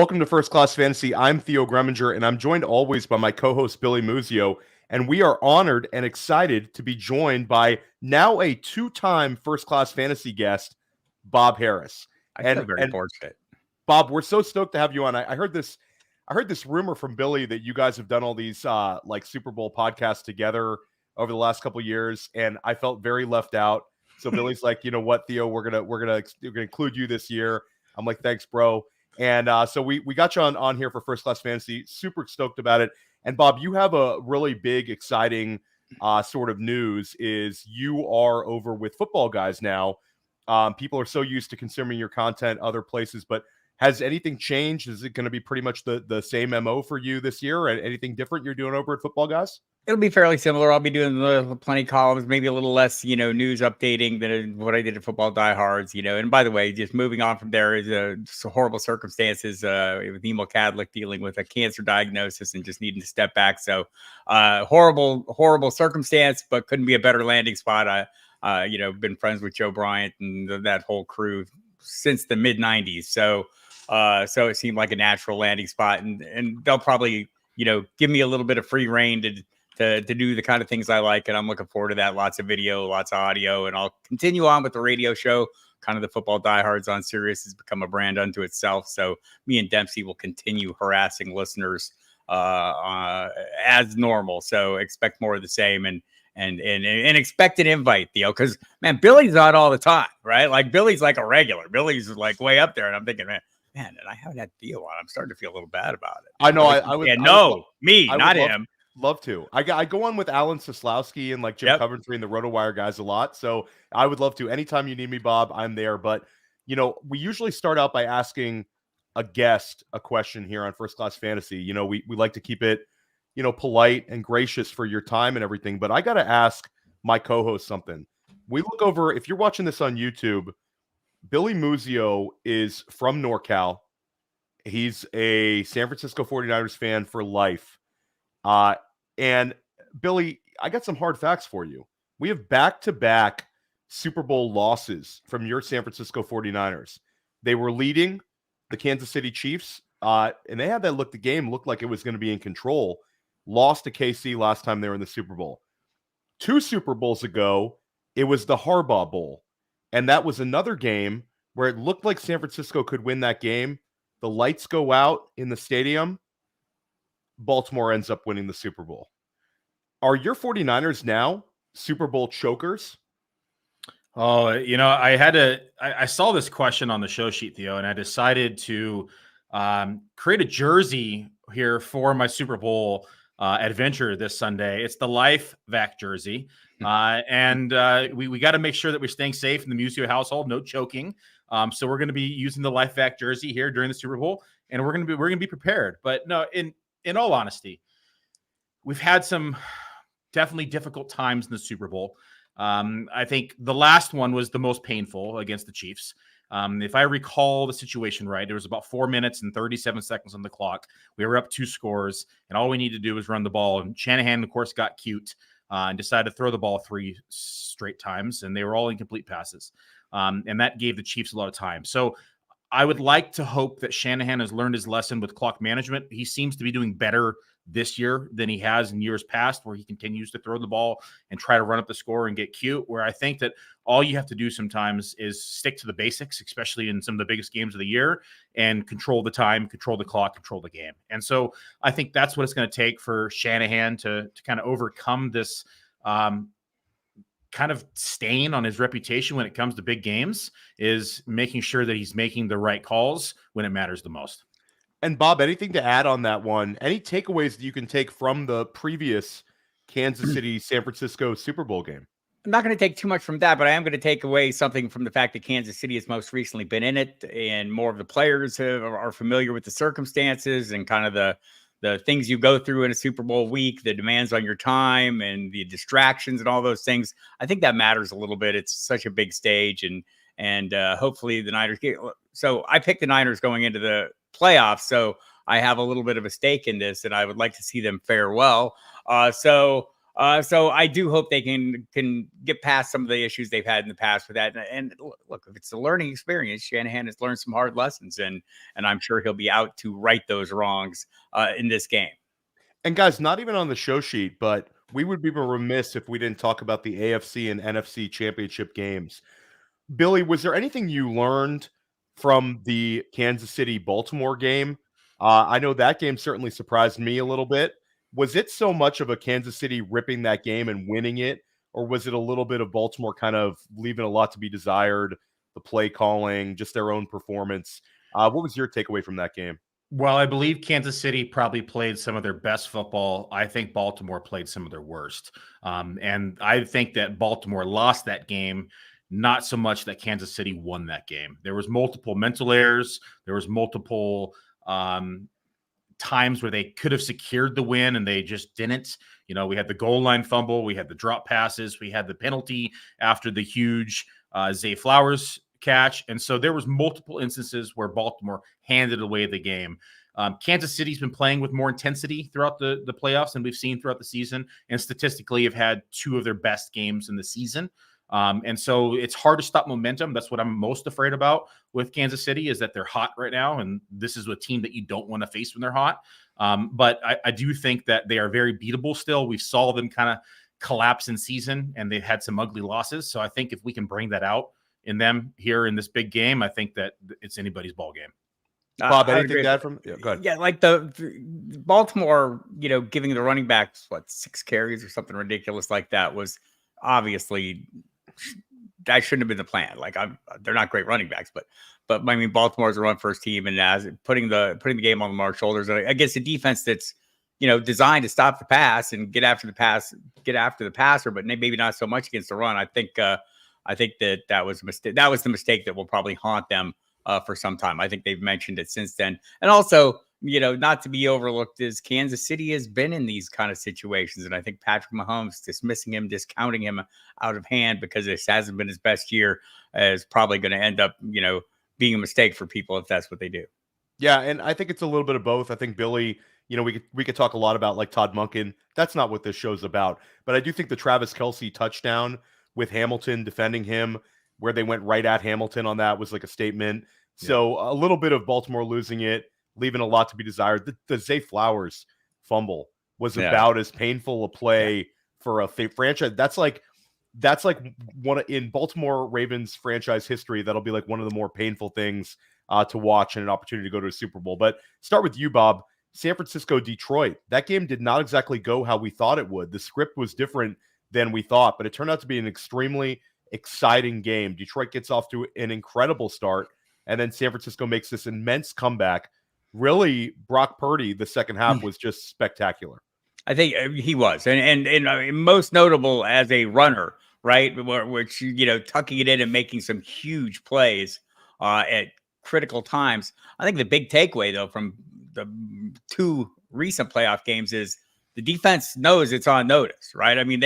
Welcome to First Class Fantasy. I'm Theo Gremminger, and I'm joined always by my co-host Billy Muzio, and we are honored and excited to be joined by now a two-time First Class Fantasy guest, Bob Harris. I feel very fortunate. Bob, we're so stoked to have you on. I heard this rumor from Billy that you guys have done all these like Super Bowl podcasts together over the last couple of years, and I felt very left out. So Billy's like, you know what, Theo, we're gonna include you this year. I'm like, thanks, bro. And so we got you on here for First Class Fantasy. Super stoked about it. And Bob, you have a really big, exciting sort of news. Is you are over with Football Guys now. People are so used to consuming your content other places, but has anything changed? Is it going to be pretty much the same MO for you this year? And anything different you're doing over at Football Guys? It'll be fairly similar. I'll be doing plenty of columns, maybe a little less, news updating than what I did at Football Diehards, And by the way, just moving on from there is just horrible circumstances with Emil Kadlik dealing with a cancer diagnosis and just needing to step back. So horrible circumstance, but couldn't be a better landing spot. Been friends with Joe Bryant and that whole crew since the mid 90s. So it seemed like a natural landing spot, and they'll probably, give me a little bit of free reign to do the kind of things I like. And I'm looking forward to that. Lots of video, lots of audio, and I'll continue on with the radio show. Kind of the Football Diehards on Sirius has become a brand unto itself. So me and Dempsey will continue harassing listeners as normal. So expect more of the same and expect an invite, Theo, because man, Billy's on all the time, right? Like Billy's like a regular. Billy's like way up there, and I'm thinking, man, and I haven't had Theo on. I'm starting to feel a little bad about it. I know. Not him. Love to. I go on with Alan Soslowski and like Jim Coventry and the RotoWire guys a lot. So I would love to. Anytime you need me, Bob, I'm there. But, we usually start out by asking a guest a question here on First Class Fantasy. We like to keep it, polite and gracious for your time and everything. But I got to ask my co-host something. We look over, if you're watching this on YouTube, Billy Muzio is from NorCal. He's a San Francisco 49ers fan for life. And Billy, I got some hard facts for you. We have back-to-back Super Bowl losses from your San Francisco 49ers. They were leading the Kansas City Chiefs, and they had the game looked like it was going to be in control. Lost to KC last time they were in the Super Bowl. 2 Super Bowls ago, it was the Harbaugh Bowl. And that was another game where it looked like San Francisco could win that game. The lights go out in the stadium. Baltimore ends up winning the Super Bowl. Are your 49ers now Super Bowl chokers? Oh, I saw this question on the show sheet, Theo, and I decided to create a jersey here for my Super Bowl adventure this Sunday. It's the Life Vac jersey. And we got to make sure that we're staying safe in the Muzio household, no choking. So we're going to be using the Life Vac jersey here during the Super Bowl, and we're going to be prepared. But no, in all honesty, we've had some definitely difficult times in the Super Bowl. I think the last one was the most painful against the Chiefs. If I recall the situation right, there was about 4 minutes and 37 seconds on the clock. We were up 2 scores, and all we needed to do was run the ball. And Shanahan, of course, got cute and decided to throw the ball 3 straight times, and they were all incomplete passes. And that gave the Chiefs a lot of time. So I would like to hope that Shanahan has learned his lesson with clock management. He seems to be doing better this year than he has in years past, where he continues to throw the ball and try to run up the score and get cute, where I think that all you have to do sometimes is stick to the basics, especially in some of the biggest games of the year, and control the time, control the clock, control the game. And so I think that's what it's going to take for Shanahan to kind of overcome this kind of stain on his reputation when it comes to big games, is making sure that he's making the right calls when it matters the most. And Bob, anything to add on that one? Any takeaways that you can take from the previous Kansas City, San Francisco Super Bowl game? I'm not going to take too much from that, but I am going to take away something from the fact that Kansas City has most recently been in it, and more of the players are familiar with the circumstances and kind of the things you go through in a Super Bowl week, the demands on your time and the distractions and all those things. I think that matters a little bit. It's such a big stage, and hopefully the Niners get. So I picked the Niners going into the playoffs, so I have a little bit of a stake in this, and I would like to see them fare well. So So I do hope they can get past some of the issues they've had in the past with that. And look, if it's a learning experience, Shanahan has learned some hard lessons, and I'm sure he'll be out to right those wrongs in this game. And guys, not even on the show sheet, but we would be remiss if we didn't talk about the AFC and NFC championship games. Billy, was there anything you learned from the Kansas City Baltimore game? I know that game certainly surprised me a little bit. Was it so much of a Kansas City ripping that game and winning it, or was it a little bit of Baltimore kind of leaving a lot to be desired, the play calling, just their own performance? What was your takeaway from that game? Well, I believe Kansas City probably played some of their best football. I think Baltimore played some of their worst. And I think that Baltimore lost that game, not so much that Kansas City won that game. There was multiple mental errors. There was multiple times where they could have secured the win and they just didn't. You know, we had the goal line fumble. We had the drop passes. We had the penalty after the huge Zay Flowers catch. And so there was multiple instances where Baltimore handed away the game. Kansas City's been playing with more intensity throughout the playoffs than we've seen throughout the season, and statistically have had two of their best games in the season. And so it's hard to stop momentum. That's what I'm most afraid about with Kansas City, is that they're hot right now. And this is a team that you don't want to face when they're hot. But I do think that they are very beatable still. We saw them kind of collapse in season, and they've had some ugly losses. So I think if we can bring that out in them here in this big game, I think that it's anybody's ball game. Bob, anything to add from? Yeah, go ahead. Yeah, like the Baltimore, giving the running backs 6 carries or something ridiculous like that was obviously, that shouldn't have been the plan. Like, they're not great running backs, but I mean, Baltimore's a run first team, and as putting the game on Lamar's shoulders against a defense that's designed to stop the pass and get after the passer, but maybe not so much against the run. I think that was a mistake. That was the mistake that will probably haunt them for some time. I think they've mentioned it since then. And also, not to be overlooked is Kansas City has been in these kind of situations. And I think Patrick Mahomes dismissing him, discounting him out of hand because this hasn't been his best year is probably going to end up, being a mistake for people if that's what they do. Yeah, and I think it's a little bit of both. I think Billy, we could talk a lot about like Todd Monken. That's not what this show's about. But I do think the Travis Kelce touchdown with Hamilton defending him, where they went right at Hamilton on that, was like a statement. Yeah. So a little bit of Baltimore losing it, leaving a lot to be desired. The Zay Flowers fumble was about as painful a play for a franchise. That's like one in Baltimore Ravens franchise history. That'll be like one of the more painful things to watch, and an opportunity to go to a Super Bowl. But start with you, Bob. San Francisco, Detroit. That game did not exactly go how we thought it would. The script was different than we thought, but it turned out to be an extremely exciting game. Detroit gets off to an incredible start, and then San Francisco makes this immense comeback. Really, Brock Purdy, the second half was just spectacular. I think he was, and most notable as a runner, right? Which, tucking it in and making some huge plays at critical times. I think the big takeaway, though, from the 2 recent playoff games is the defense knows it's on notice, right? I mean,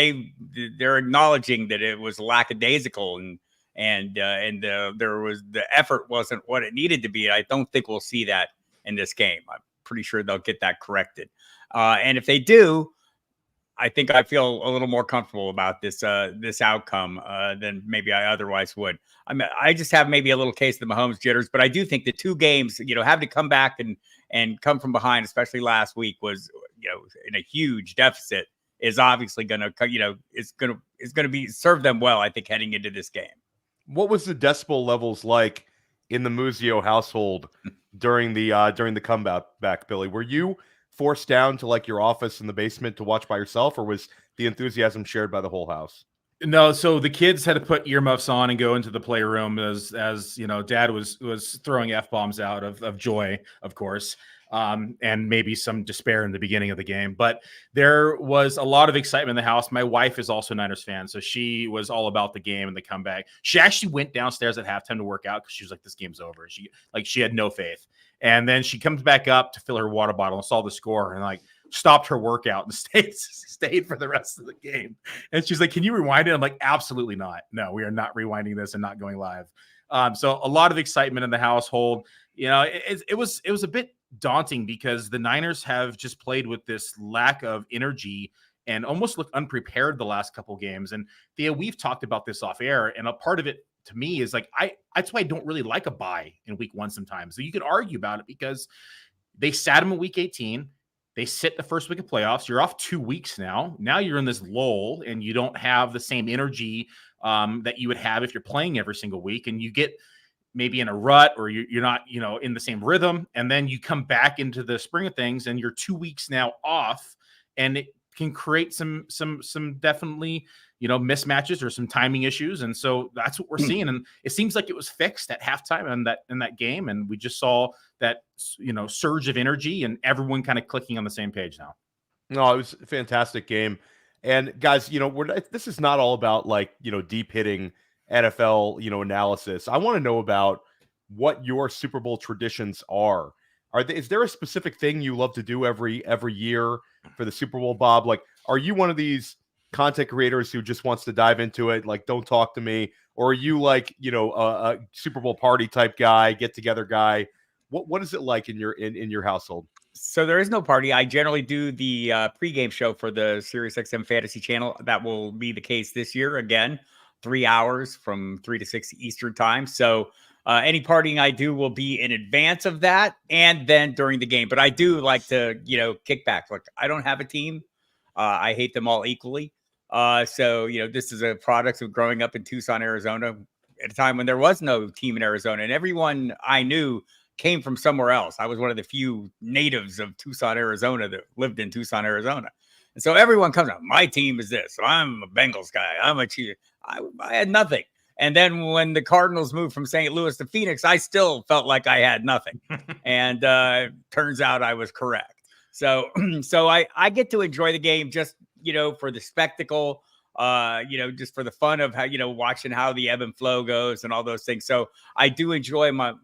they're acknowledging that it was lackadaisical and there was, the effort wasn't what it needed to be. I don't think we'll see that in this game. I'm pretty sure they'll get that corrected. And if they do, I think I feel a little more comfortable about this outcome than maybe I otherwise would. I mean, I just have maybe a little case of the Mahomes jitters, but I do think the 2 games, having to come back and come from behind, especially last week, was, in a huge deficit, is obviously going to, is going to be serve them well, I think, heading into this game. What was the decibel levels like in the Muzio household during the comeback, Billy? Were you forced down to like your office in the basement to watch by yourself, or was the enthusiasm shared by the whole house? No, so the kids had to put earmuffs on and go into the playroom as Dad was throwing F-bombs out of joy, of course, and maybe some despair in the beginning of the game. But there was a lot of excitement in the house. My wife is also a Niners fan, so she was all about the game and the comeback. She actually went downstairs at halftime to work out because she was like, "This game's over." She had no faith, and then she comes back up to fill her water bottle and saw the score and like stopped her workout and stayed for the rest of the game. And she's like, "Can you rewind it?" I'm like, "Absolutely not. No, we are not rewinding this and not going live." So a lot of excitement in the household. It was a bit daunting because the Niners have just played with this lack of energy and almost looked unprepared the last couple games. And Theo, we've talked about this off air, and a part of it to me is like, that's why I don't really like a bye in week 1 sometimes. So you could argue about it because they sat him in week 18. They sit the first week of playoffs. You're off 2 weeks now. Now you're in this lull, and you don't have the same energy that you would have if you're playing every single week, and you get maybe in a rut, or you're not, in the same rhythm. And then you come back into the spring of things, and you're 2 weeks now off, and it can create some definitely, mismatches or some timing issues. And so that's what we're seeing. And it seems like it was fixed at halftime in that game. And we just saw that, surge of energy and everyone kind of clicking on the same page now. No, it was a fantastic game. And guys, this is not all about deep hitting NFL, analysis. I want to know about what your Super Bowl traditions are. Is there a specific thing you love to do every year for the Super Bowl, Bob? Like, are you one of these content creators who just wants to dive into it? Like, don't talk to me. Or are you a Super Bowl party type guy, get together guy? What is it like in your household? So there is no party. I generally do the pregame show for the SiriusXM Fantasy Channel. That will be the case this year again, 3 hours from 3 to 6 Eastern time. So any partying I do will be in advance of that and then during the game. But I do like to, kick back. Look, I don't have a team. I hate them all equally. So, this is a product of growing up in Tucson, Arizona, at a time when there was no team in Arizona. And everyone I knew came from somewhere else. I was one of the few natives of Tucson, Arizona that lived in Tucson, Arizona. And so everyone comes out, my team is this. I'm a Bengals guy. I'm a Chiefs. I had nothing. And then when the Cardinals moved from St. Louis to Phoenix, I still felt like I had nothing. And turns out I was correct. So I get to enjoy the game just, for the spectacle, just for the fun of how, watching how the ebb and flow goes and all those things. So I do enjoy my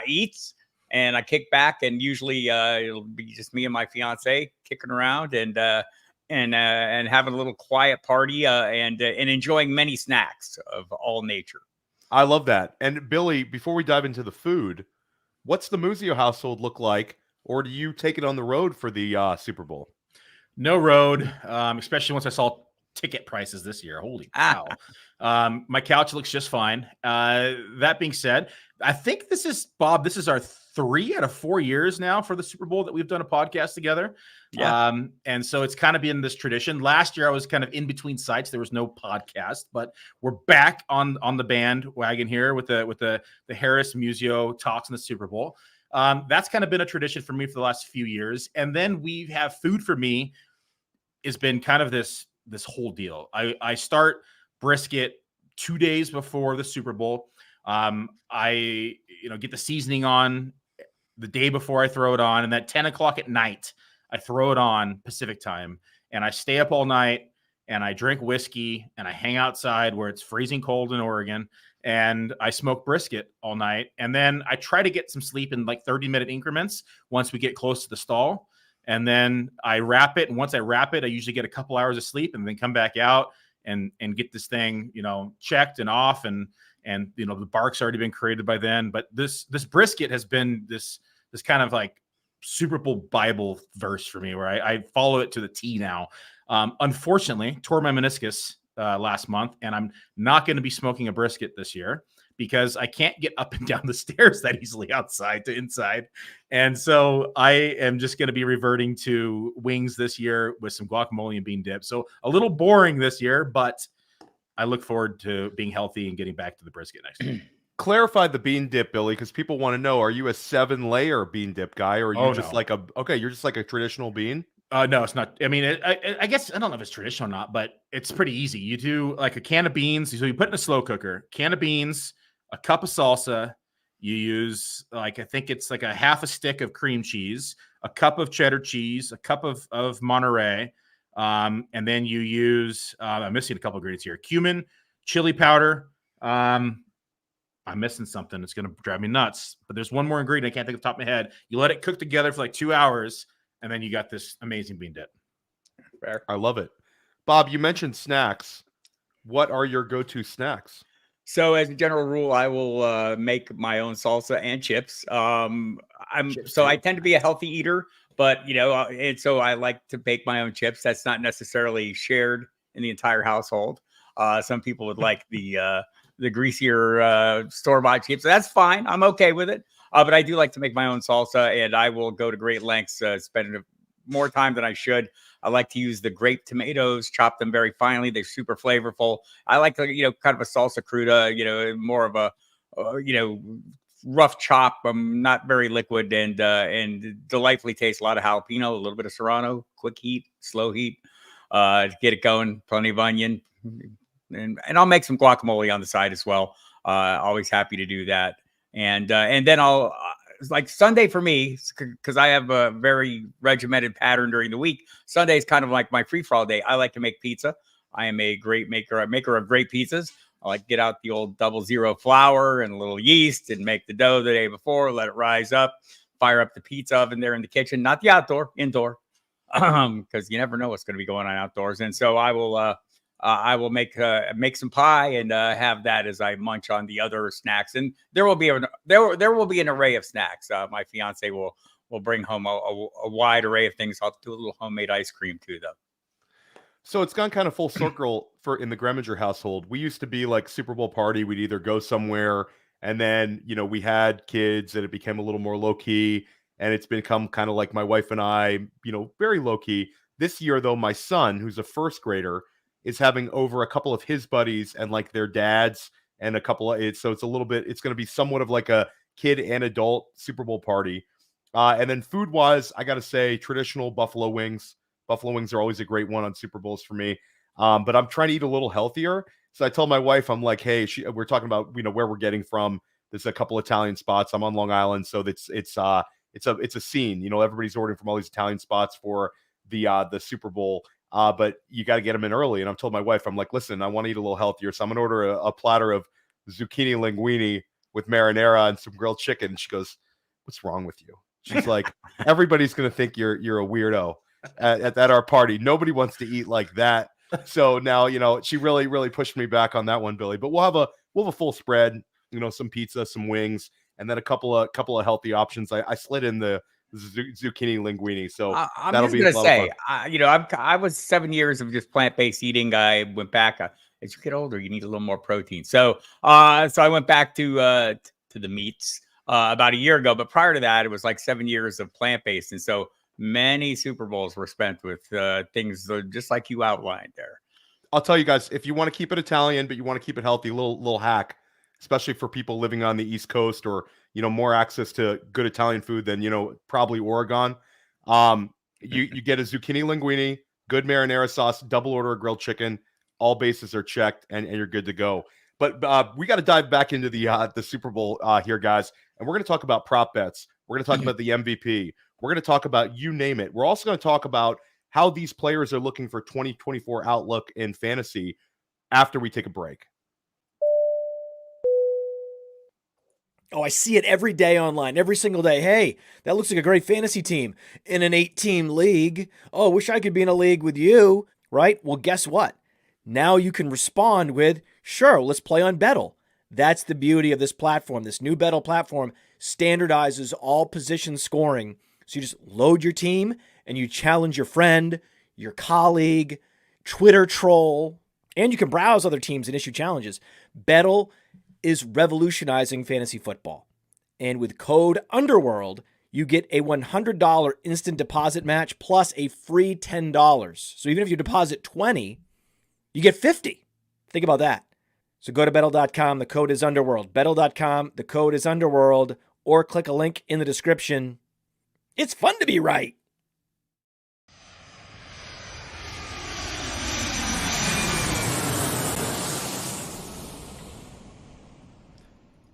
eats, and I kick back, and usually it'll be just me and my fiance kicking around and having a little quiet party and enjoying many snacks of all nature. I love that. And Billy, before we dive into the food, what's the Muzio household look like? Or do you take it on the road for the Super Bowl? No road, especially once I saw ticket prices this year. Holy cow. My couch looks just fine. That being said, I think this is our 3 out of 4 years now for the Super Bowl that we've done a podcast together. Yeah. And so it's kind of been this tradition. Last year I was kind of in between sites. There was no podcast, but we're back on the bandwagon here with the Harris Muzio talks in the Super Bowl. That's kind of been a tradition for me for the last few years. And then we have food for me has been kind of this whole deal. I start brisket 2 days before the Super Bowl. I get the seasoning on the day before I throw it on, and at 10 o'clock at night, I throw it on Pacific time, and I stay up all night, and I drink whiskey, and I hang outside where it's freezing cold in Oregon, and I smoke brisket all night. And then I try to get some sleep in 30-minute increments once we get close to the stall. And then I wrap it. And once I wrap it, I usually get a couple hours of sleep and then come back out and get this thing, checked and off. And the bark's already been created by then. But this brisket has been this kind of Super Bowl Bible verse for me, where I follow it to the T now. Unfortunately, tore my meniscus last month, and I'm not going to be smoking a brisket this year because I can't get up and down the stairs that easily outside to inside. And so I am just going to be reverting to wings this year with some guacamole and bean dip. So a little boring this year, but I look forward to being healthy and getting back to the brisket next year. Clarify the bean dip, Billy, because people want to know, are you a 7-layer bean dip guy, or are you just you're just like a traditional bean? No, it's not. I mean, I guess I don't know if it's traditional or not, but it's pretty easy. You do a can of beans. So you put in a slow cooker, can of beans, a cup of salsa. You use I think it's a half a stick of cream cheese, a cup of cheddar cheese, a cup of Monterey. And then you use, I'm missing a couple of ingredients here, cumin, chili powder. I'm missing something. It's going to drive me nuts, but there's one more ingredient I can't think of the top of my head. You let it cook together for 2 hours, and then you got this amazing bean dip. Fair. I love it. Bob, you mentioned snacks. What are your go-to snacks? So as a general rule, I will make my own salsa and chips. I tend to be a healthy eater, But, and so I like to bake my own chips. That's not necessarily shared in the entire household. Some people would like the greasier store-bought chips. So that's fine. I'm okay with it. But I do like to make my own salsa, and I will go to great lengths, spending more time than I should. I like to use the grape tomatoes, chop them very finely. They're super flavorful. I like to, kind of a salsa cruda, more of a, rough chop. Not very liquid, and delightfully tastes. A lot of jalapeno, a little bit of serrano, quick heat, slow heat, to get it going. Plenty of onion, and I'll make some guacamole on the side as well. Always happy to do that. And then I'll like Sunday for me, because I have a very regimented pattern during the week. Sunday is kind of like my free-for-all day. I like to make pizza. I am a great maker of great pizzas. I like to get out the old 00 flour and a little yeast and make the dough the day before, let it rise up, fire up the pizza oven there in the kitchen, not the indoor, because you never know what's going to be going on outdoors. And so I will make some pie and have that as I munch on the other snacks. And there will be an array of snacks. My fiance will bring home a wide array of things. I'll do a little homemade ice cream too, though. So it's gone kind of full circle in the Gremminger household. We used to be like Super Bowl party. We'd either go somewhere and then, we had kids and it became a little more low key, and it's become kind of like my wife and I, very low key. This year though, my son, who's a first grader, is having over a couple of his buddies and like their dads and a couple of so it's going to be somewhat of like a kid and adult Super Bowl party. And then food wise, I got to say traditional buffalo wings. Buffalo wings are always a great one on Super Bowls for me. But I'm trying to eat a little healthier. So I told my wife, I'm like, hey, we're talking about, where we're getting from. There's a couple Italian spots. I'm on Long Island. So it's a scene, everybody's ordering from all these Italian spots for the Super Bowl. But you got to get them in early. And I've told my wife, I'm like, listen, I want to eat a little healthier. So I'm going to order a platter of zucchini linguine with marinara and some grilled chicken. She goes, what's wrong with you? She's like, everybody's going to think you're a weirdo at our party. Nobody wants to eat like that. So now, she really, really pushed me back on that one, Billy. But we'll have a full spread, some pizza, some wings, and then a couple of healthy options. I slid in the zucchini linguine, so that'll be a lot of fun. I was 7 years of just plant-based eating. I went back as you get older, you need a little more protein. So I went back to the meats about a year ago. But prior to that, it was like 7 years of plant-based, and so many Super Bowls were spent with things just like you outlined there. I'll tell you guys, if you want to keep it Italian, but you want to keep it healthy, little hack, especially for people living on the East Coast or, more access to good Italian food than, probably Oregon. You get a zucchini linguine, good marinara sauce, double order of grilled chicken. All bases are checked and you're good to go. But we got to dive back into the Super Bowl here, guys. And we're going to talk about prop bets. We're going to talk about the MVP. We're going to talk about you name it. We're also going to talk about how these players are looking for 2024 outlook in fantasy after we take a break. Oh, I see it every day online, every single day. Hey, that looks like a great fantasy team in an 8-team league. Oh, wish I could be in a league with you, right? Well, guess what? Now you can respond with, sure, let's play on Bettle. That's the beauty of this platform. This new Bettle platform standardizes all position scoring. So you just load your team and you challenge your friend, your colleague, Twitter troll, and you can browse other teams and issue challenges. Bettle is revolutionizing fantasy football. And with code UNDERWORLD, you get a $100 instant deposit match plus a free $10. So even if you deposit $20, you get $50. Think about that. So go to Bettle.com. The code is UNDERWORLD. Bettle.com. The code is UNDERWORLD. Or click a link in the description. It's fun to be right.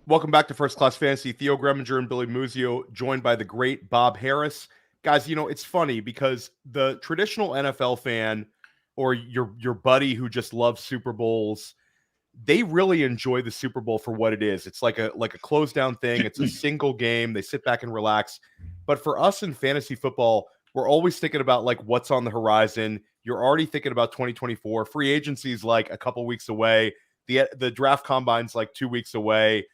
Welcome back to First Class Fantasy. Theo Gremminger and Billy Muzio, joined by the great Bob Harris. Guys, it's funny because the traditional NFL fan or your buddy who just loves Super Bowls, they really enjoy the Super Bowl for what it is. It's like a closed down thing. It's a single game. They sit back and relax. But for us in fantasy football, we're always thinking about like what's on the horizon. You're already thinking about 2024. Free agency is like a couple weeks away. The draft combine's like 2 weeks away.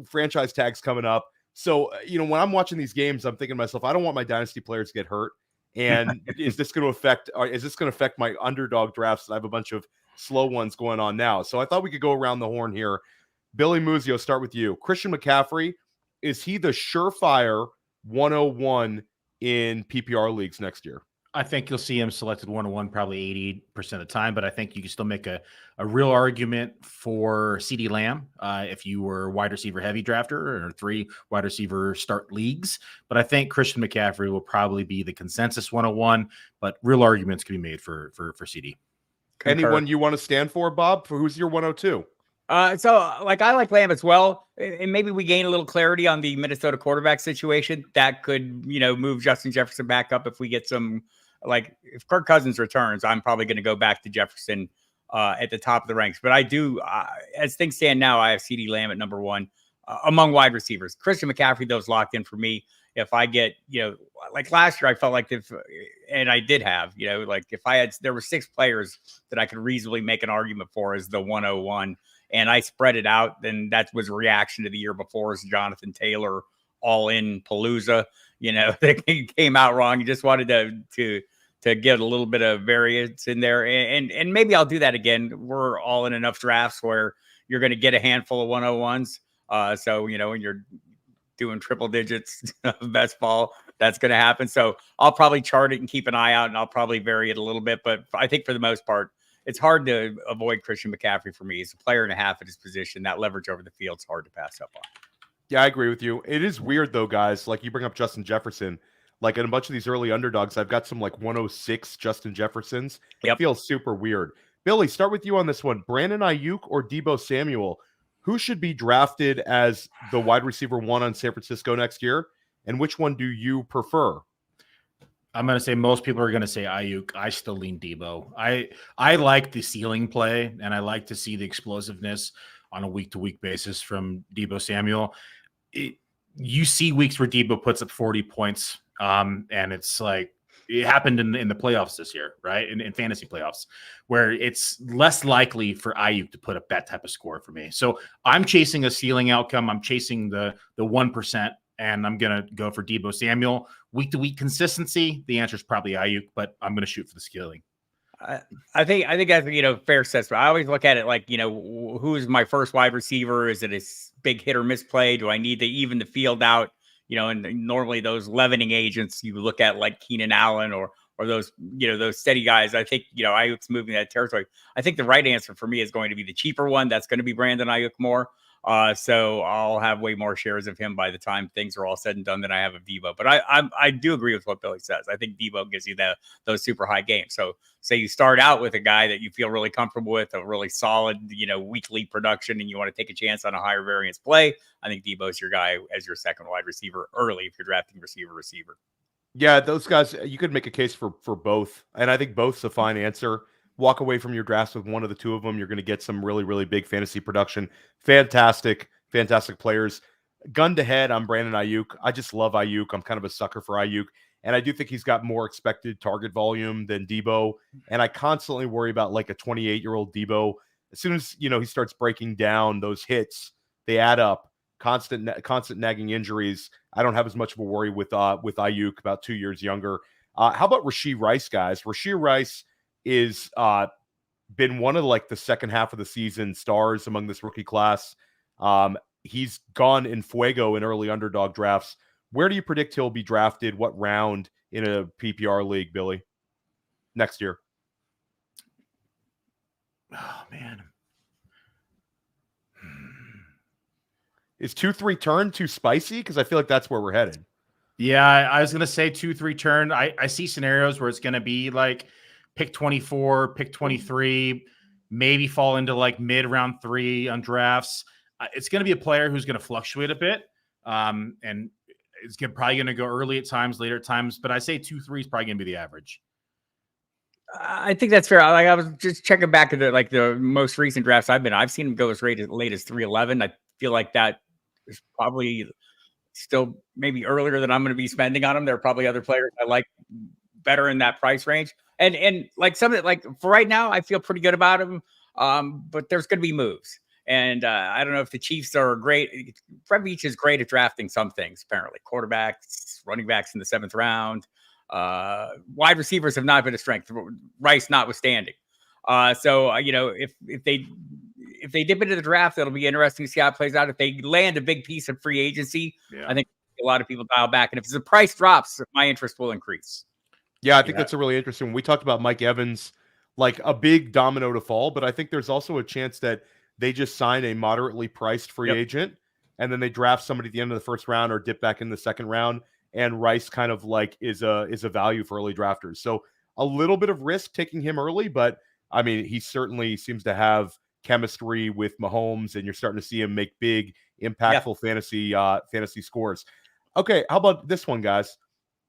Franchise tags coming up. So, when I'm watching these games, I'm thinking to myself, I don't want my dynasty players to get hurt. And is this going to affect my underdog drafts? I have a bunch of slow ones going on now. So I thought we could go around the horn here. Billy Muzio, start with you. Christian McCaffrey, is he the surefire 101 in PPR leagues next year? I think you'll see him selected 101 probably 80% of the time, but I think you can still make a real argument for CeeDee Lamb if you were wide receiver heavy drafter or 3 wide receiver start leagues. But I think Christian McCaffrey will probably be the consensus 101, but real arguments can be made for CD. Anyone you want to stand for, Bob? For who's your 102? So I like Lamb as well. And maybe we gain a little clarity on the Minnesota quarterback situation. That could, move Justin Jefferson back up if we get some, if Kirk Cousins returns, I'm probably going to go back to Jefferson at the top of the ranks. But I do, as things stand now, I have CeeDee Lamb at number 1 among wide receivers. Christian McCaffrey, though, is locked in for me. If I get, last year, I felt like and I did have, if I had, there were 6 players that I could reasonably make an argument for as the 101. And I spread it out, then that was a reaction to the year before as Jonathan Taylor all in Palooza. They came out wrong. You just wanted to get a little bit of variance in there. And maybe I'll do that again. We're all in enough drafts where you're going to get a handful of 101s. So, when you're doing triple digits of best ball, that's going to happen. So I'll probably chart it and keep an eye out, and I'll probably vary it a little bit. But I think for the most part, it's hard to avoid Christian McCaffrey for me. He's a player and a half at his position. That leverage over the field is hard to pass up on. Yeah, I agree with you. It is weird, though, guys. Like, you bring up Justin Jefferson. Like, in a bunch of these early underdogs, I've got some, 106 Justin Jeffersons. It feels super weird. Billy, start with you on this one. Brandon Aiyuk or Deebo Samuel? Who should be drafted as the wide receiver 1 on San Francisco next year? And which one do you prefer? I'm going to say most people are going to say Aiyuk. I still lean Deebo. I like the ceiling play, and I like to see the explosiveness on a week-to-week basis from Deebo Samuel. You see weeks where Deebo puts up 40 points, and it's like it happened in the playoffs this year, right? In fantasy playoffs, where it's less likely for Aiyuk to put up that type of score for me. So I'm chasing a ceiling outcome. I'm chasing the 1%. And I'm going to go for Deebo Samuel. Week-to-week consistency, the answer is probably Aiyuk, but I'm going to shoot for the ceiling. I think that's, fair assessment. I always look at it like, who's my first wide receiver? Is it a big hit or miss play? Do I need to even the field out? And normally those leavening agents you look at like Keenan Allen or those, those steady guys. I think, Aiyuk's moving that territory. I think the right answer for me is going to be the cheaper one. That's going to be Brandon Aiyuk more. So I'll have way more shares of him by the time things are all said and done than I have of Deebo. But I do agree with what Billy says. I think Deebo gives you those super high games. So say you start out with a guy that you feel really comfortable with, a really solid, weekly production, and you want to take a chance on a higher variance play. I think Deebo's your guy as your second wide receiver early if you're drafting receiver. Yeah, those guys, you could make a case for both. And I think both's a fine answer. Walk away from your drafts with one of the two of them. You're going to get some really, really big fantasy production. Fantastic players. Gun to head, I'm Brandon Aiyuk. I just love Aiyuk. I'm kind of a sucker for Aiyuk. And I do think he's got more expected target volume than Deebo. And I constantly worry about a 28-year-old Deebo. As soon as, he starts breaking down those hits, they add up. Constant nagging injuries. I don't have as much of a worry with Aiyuk, about 2 years younger. How about Rashee Rice, guys? Rashee Rice is been one of the second half of the season stars among this rookie class. He's gone in fuego in early underdog drafts. Where do you predict he'll be drafted? What round in a PPR league, Billy, next year? Oh, man. Is 2-3 turn too spicy? Because I feel like that's where we're headed. Yeah, I was going to say 2-3 turn. I see scenarios where it's going to be pick 24, pick 23, maybe fall into mid round 3 on drafts. It's going to be a player who's going to fluctuate a bit. And it's probably going to go early at times, later at times. But I say 2-3 is probably going to be the average. I think that's fair. I was just checking back at the most recent drafts I've seen him go as late as 311. I feel like that is probably still maybe earlier than I'm going to be spending on him. There are probably other players I like better in that price range. And some of it, for right now, I feel pretty good about him. But there's going to be moves. And I don't know if the Chiefs are great. Brett Veach is great at drafting some things, apparently. Quarterbacks, running backs in the 7th round. Wide receivers have not been a strength, Rice notwithstanding. So if they dip into the draft, it'll be interesting to see how it plays out. If they land a big piece of free agency, I think a lot of people dial back. And if the price drops, my interest will increase. Yeah, I think that's a really interesting one. We talked about Mike Evans, like a big domino to fall, but I think there's also a chance that they just sign a moderately priced free agent, and then they draft somebody at the end of the 1st round or dip back in the 2nd round, and Rice kind of like is a value for early drafters. So a little bit of risk taking him early, but I mean, he certainly seems to have chemistry with Mahomes, and you're starting to see him make big, impactful fantasy scores. Okay, how about this one, guys?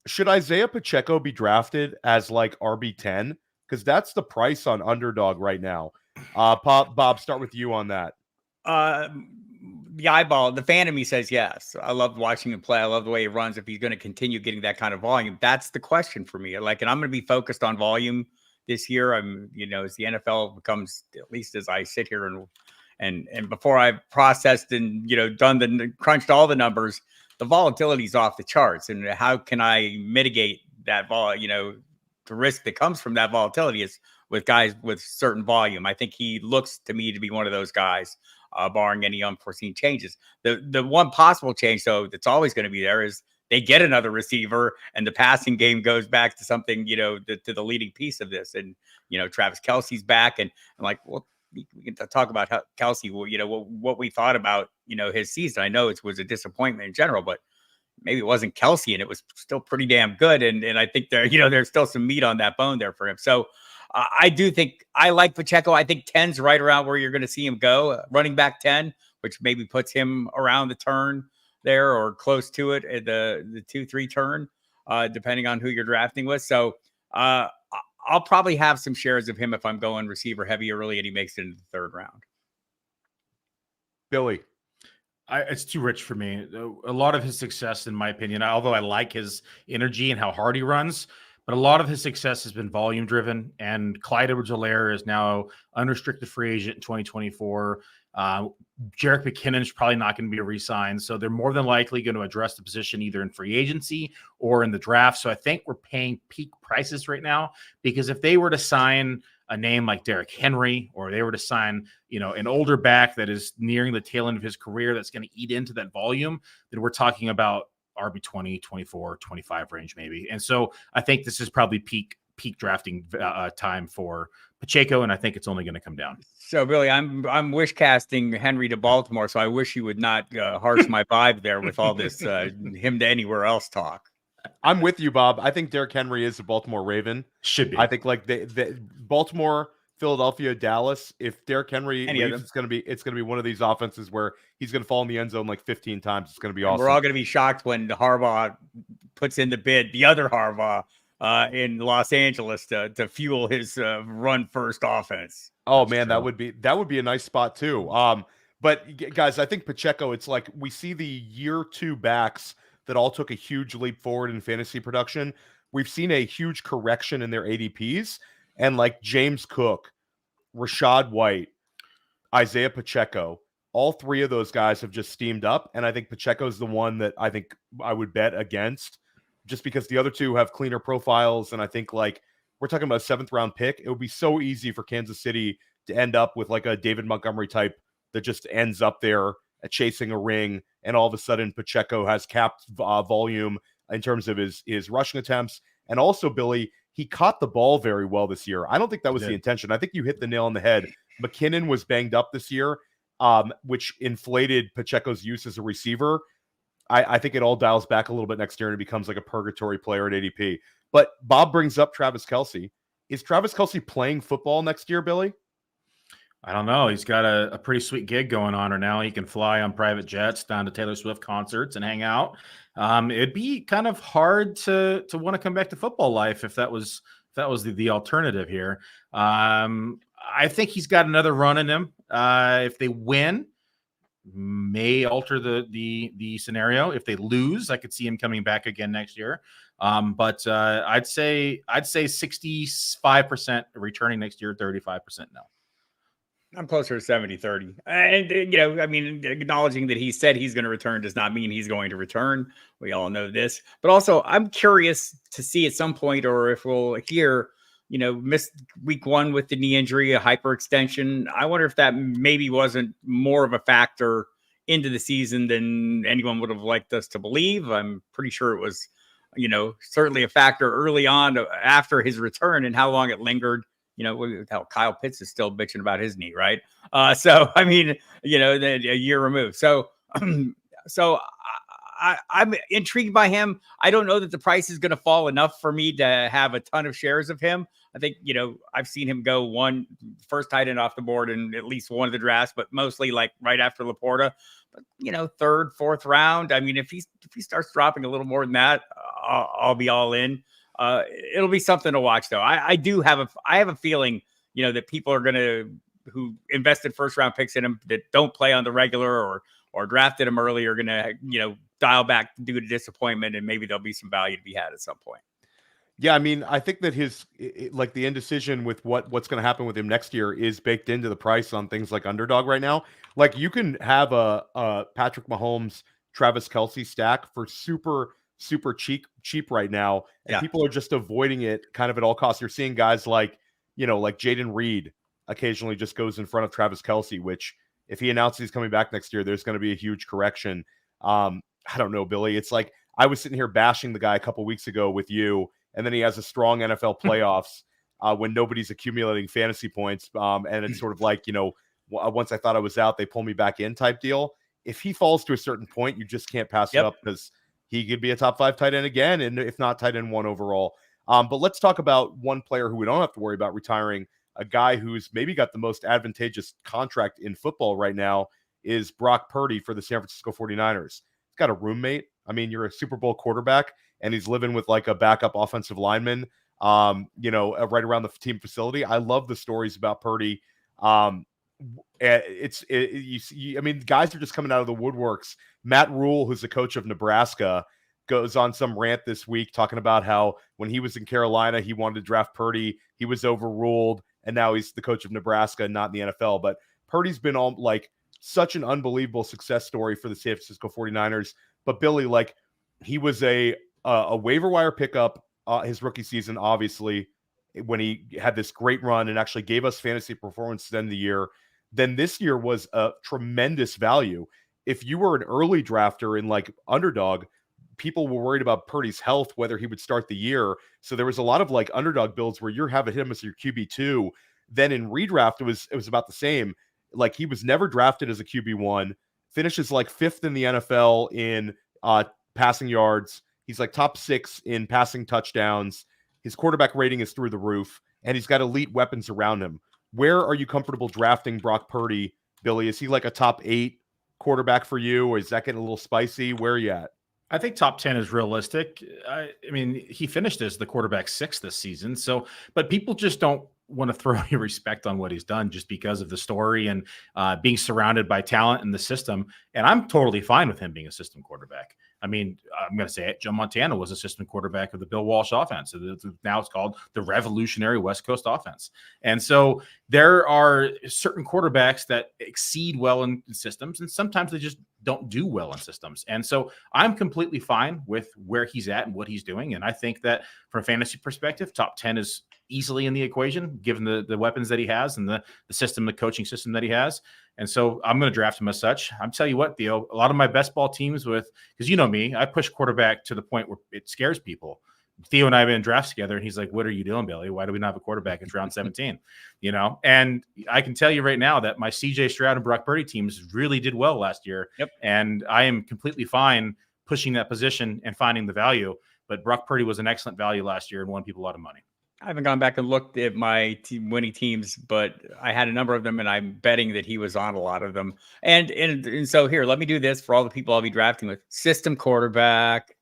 Should Isaiah Pacheco be drafted as like RB10? Because that's the price on Underdog right now. Bob, start with you on that. The fan of me says yes. I love watching him play. I love the way he runs. If he's going to continue getting that kind of volume, that's the question for me. And I'm going to be focused on volume this year. As the NFL becomes, at least as I sit here and before I've processed and crunched all the numbers, the volatility is off the charts. And how can I mitigate that the risk that comes from that volatility is with guys with certain volume. I think he looks to me to be one of those guys, barring any unforeseen changes. The one possible change, though, that's always going to be there is they get another receiver and the passing game goes back to something, to the leading piece of this. And, Travis Kelce's back and I'm like, well, we can talk about how Kelce, what we thought about, his season. I know it was a disappointment in general, but maybe it wasn't Kelce and it was still pretty damn good. And I think there's still some meat on that bone there for him. So I do think I like Pacheco. I think 10's right around where you're going to see him go. Running back 10, which maybe puts him around the turn there or close to it at the 2-3 turn, depending on who you're drafting with. So I'll probably have some shares of him if I'm going receiver heavy early and he makes it into the 3rd round. Billy. It's too rich for me. A lot of his success, in my opinion, although I like his energy and how hard he runs, but a lot of his success has been volume driven. And Clyde Edwards-Helaire is now unrestricted free agent in 2024. Jerick McKinnon is probably not going to be re-signed. So they're more than likely going to address the position either in free agency or in the draft. So I think we're paying peak prices right now, because if they were to sign a name like Derrick Henry, or they were to sign, an older back that is nearing the tail end of his career that's going to eat into that volume, then we're talking about RB 20, 24, 25 range maybe. And so I think this is probably peak drafting time for Pacheco, and I think it's only going to come down. So Billy, I'm wish casting Henry to Baltimore, so I wish you would not harsh my vibe there with all this him to anywhere else talk. I'm with you, Bob. I think Derrick Henry is a Baltimore Raven. Should be. I think like the Baltimore, Philadelphia, Dallas. If Derrick Henry leaves, it's gonna be one of these offenses where he's gonna fall in the end zone like 15 times. It's gonna be awesome. We're all gonna be shocked when Harbaugh puts in the bid, the other Harbaugh in Los Angeles to fuel his run first offense. Oh man, that would be a nice spot too. But guys, I think Pacheco, it's like we see the year 2 backs that all took a huge leap forward in fantasy production. We've seen a huge correction in their ADPs, and like James Cook, Rachaad White, Isaiah Pacheco, all 3 of those guys have just steamed up. And I think Pacheco's the one that I think I would bet against, just because the other 2 have cleaner profiles. And I think like we're talking about a 7th round pick. It would be so easy for Kansas City to end up with like a David Montgomery type that just ends up there chasing a ring, and all of a sudden Pacheco has capped volume in terms of his rushing attempts. And also, Billy, he caught the ball very well this year. I don't think that was the intention. I think you hit the nail on the head. McKinnon was banged up this year, which inflated Pacheco's use as a receiver. I think it all dials back a little bit next year and it becomes like a purgatory player at ADP. But Bob brings up Travis Kelce. Is Travis Kelce playing football next year, Billy? I don't know. He's got a pretty sweet gig going on right now. He can fly on private jets down to Taylor Swift concerts and hang out. It'd be kind of hard to want to come back to football life if that was the alternative here. I think he's got another run in him. If they win, may alter the scenario. If they lose, I could see him coming back again next year. But I'd say 65% returning next year, 35% no. I'm closer to 70-30. And, I mean, acknowledging that he said he's going to return does not mean he's going to return. We all know this. But also, I'm curious to see at some point, or if we'll hear, missed week 1 with the knee injury, a hyperextension. I wonder if that maybe wasn't more of a factor into the season than anyone would have liked us to believe. I'm pretty sure it was, certainly a factor early on after his return and how long it lingered. Hell, Kyle Pitts is still bitching about his knee, right? So, I mean, a year removed. So I'm intrigued by him. I don't know that the price is going to fall enough for me to have a ton of shares of him. I think, I've seen him go first tight end off the board in at least one of the drafts, but mostly like right after Laporta. But, third, fourth round. I mean, if he starts dropping a little more than that, I'll be all in. It'll be something to watch, though. I have a feeling, that people are who invested first round picks in him that don't play on the regular or drafted him early are gonna, dial back due to disappointment, and maybe there'll be some value to be had at some point. Yeah, I mean, I think that the indecision with what's going to happen with him next year is baked into the price on things like Underdog right now. Like, you can have a Patrick Mahomes, Travis Kelce stack for super cheap right now, and people are just avoiding it kind of at all costs. You're seeing guys like Jaden Reed occasionally just goes in front of Travis Kelce, which if he announces he's coming back next year, there's going to be a huge correction. I don't know, Billy. It's like I was sitting here bashing the guy a couple weeks ago with you, and then he has a strong NFL playoffs when nobody's accumulating fantasy points, and it's sort of like, once I thought I was out, they pull me back in type deal. If he falls to a certain point, you just can't pass it up, because he could be a top 5 tight end again, and if not, tight end 1 overall. But let's talk about one player who we don't have to worry about retiring, a guy who's maybe got the most advantageous contract in football right now, is Brock Purdy for the San Francisco 49ers. He's got a roommate. I mean, you're a Super Bowl quarterback, and he's living with like a backup offensive lineman, right around the team facility. I love the stories about Purdy. I mean, guys are just coming out of the woodworks. Matt Rule, who's the coach of Nebraska, goes on some rant this week talking about how when he was in Carolina, he wanted to draft Purdy. He was overruled, and now he's the coach of Nebraska, not in the NFL. But Purdy's been such an unbelievable success story for the San Francisco 49ers. But Billy, he was a waiver wire pickup his rookie season, obviously, when he had this great run and actually gave us fantasy performance at the end of the year. Then this year was a tremendous value. If you were an early drafter in Underdog, people were worried about Purdy's health, whether he would start the year. So there was a lot of Underdog builds where you're having him as your QB2. Then in redraft, it was about the same. He was never drafted as a QB1, finishes 5th in the NFL in passing yards. He's top 6 in passing touchdowns. His quarterback rating is through the roof, and he's got elite weapons around him. Where are you comfortable drafting Brock Purdy, Billy? Is he a top 8 quarterback for you, or is that getting a little spicy? Where are you at? I think top 10 is realistic. I mean, he finished as the quarterback 6 this season. So, but people just don't want to throw any respect on what he's done just because of the story and being surrounded by talent in the system. And I'm totally fine with him being a system quarterback. I mean, I'm going to say it. Joe Montana was assistant quarterback of the Bill Walsh offense. So now it's called the revolutionary West Coast offense. And so there are certain quarterbacks that exceed well in systems, and sometimes they just don't do well in systems. And so I'm completely fine with where he's at and what he's doing. And I think that from a fantasy perspective, top 10 is easily in the equation, given the weapons that he has and the system, the coaching system that he has. And so I'm going to draft him as such. I'm tell you what, Theo, a lot of my best ball teams because you know me, I push quarterback to the point where it scares people. Theo and I have been in drafts together, and he's like, "What are you doing, Billy? Why do we not have a quarterback? It's round 17." And I can tell you right now that my CJ Stroud and Brock Purdy teams really did well last year. Yep. And I am completely fine pushing that position and finding the value. But Brock Purdy was an excellent value last year and won people a lot of money. I haven't gone back and looked at my winning teams, but I had a number of them, and I'm betting that he was on a lot of them. And so here, let me do this for all the people I'll be drafting with. System quarterback,